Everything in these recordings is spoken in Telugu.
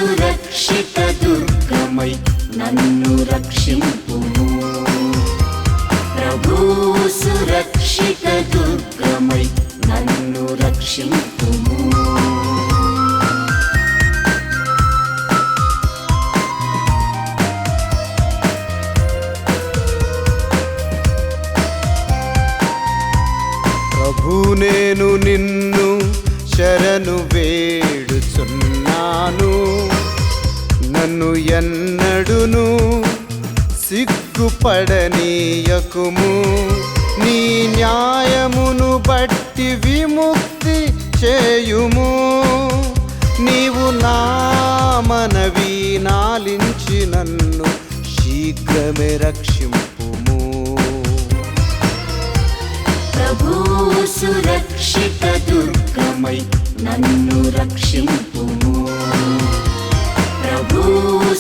సురక్షిత దుర్గమై నన్ను రక్షింపుము. ప్రభు సురక్షిత దుర్గమై నన్ను రక్షింపుము. ప్రభు నేను నిన్ను శరణు వేడుచున్నాను, నన్ను ఎన్నడును సిగ్గుపడనీయకుము. నీ న్యాయమును బట్టి విముక్తి చేయుము. నీవు నా మనవి నాలించి నన్ను శీఘ్రమే రక్షింపుము. ప్రభు సురక్షిత దుర్గమై నన్ను రక్షింపుము. ప్రభు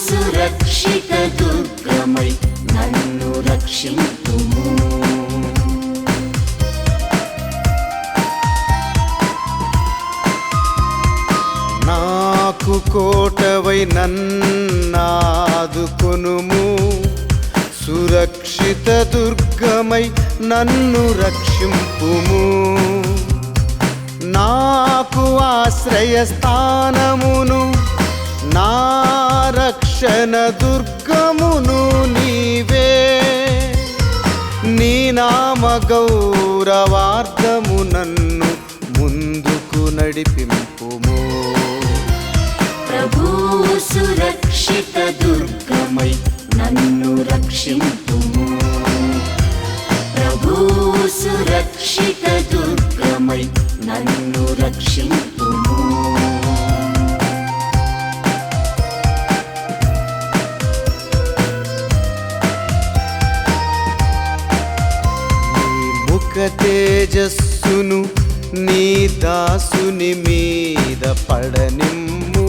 సురక్షిత దుర్గమై నన్ను రక్షింపుము. నాకు కోటవై నన్నాదుకొనుము. సురక్షిత దుర్గమై నన్ను రక్షింపుము. నాకు ఆశ్రయస్థానమును నా రక్షణ దుర్గమును నీవే. నీ నామ గౌరవార్థము నన్ను ముందుకు నడిపింపుము. ప్రభు సురక్షిత దుర్గమై నన్ను రక్షింపుము. ప్రభు సురక్షిత దుర్గమై నన్ను రక్షింపుము. నీ ముఖ తేజస్సును నీ దాసుని మీద పడనిమ్ము.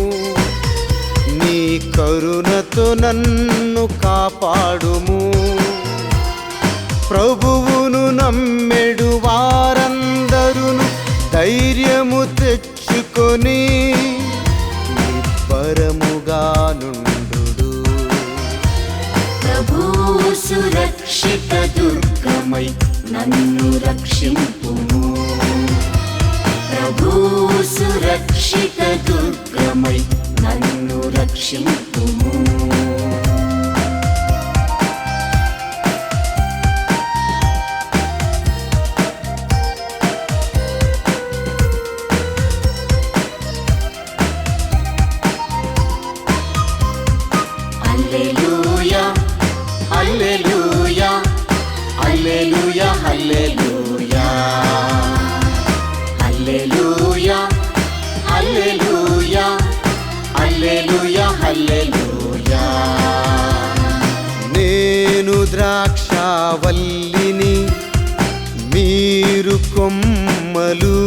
నీ కరుణతో నన్ను కాపాడుము. ప్రభువును నమ్మెడు వారందరును ధైర్యము తెచ్చుకొని నిబ్బరముగా నుండు. ప్రభు సురక్షిత దుర్గమై నన్ను రక్షింపుము. ప్రభు సురక్షిత దుర్గమై నన్ను రక్షింపుము. హల్లెలూయా హల్లెలూయా హల్లెలూయా హల్లెలూయా హల్లెలూయా హల్లెలూయా హల్లెలూయా హల్లెలూయా. నేను ద్రాక్షావల్లిని, మీరు కొమ్మలు.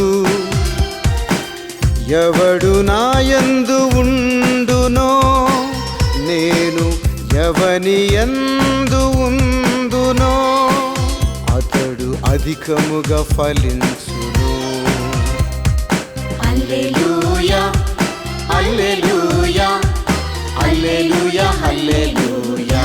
ఎవడు నాయందు ఉండునో నేను ఎవని యందు ఉందునో అతడు అధికముగా ఫలించును. హల్లెలూయా హల్లెలూయా హల్లెలూయా హల్లెలూయా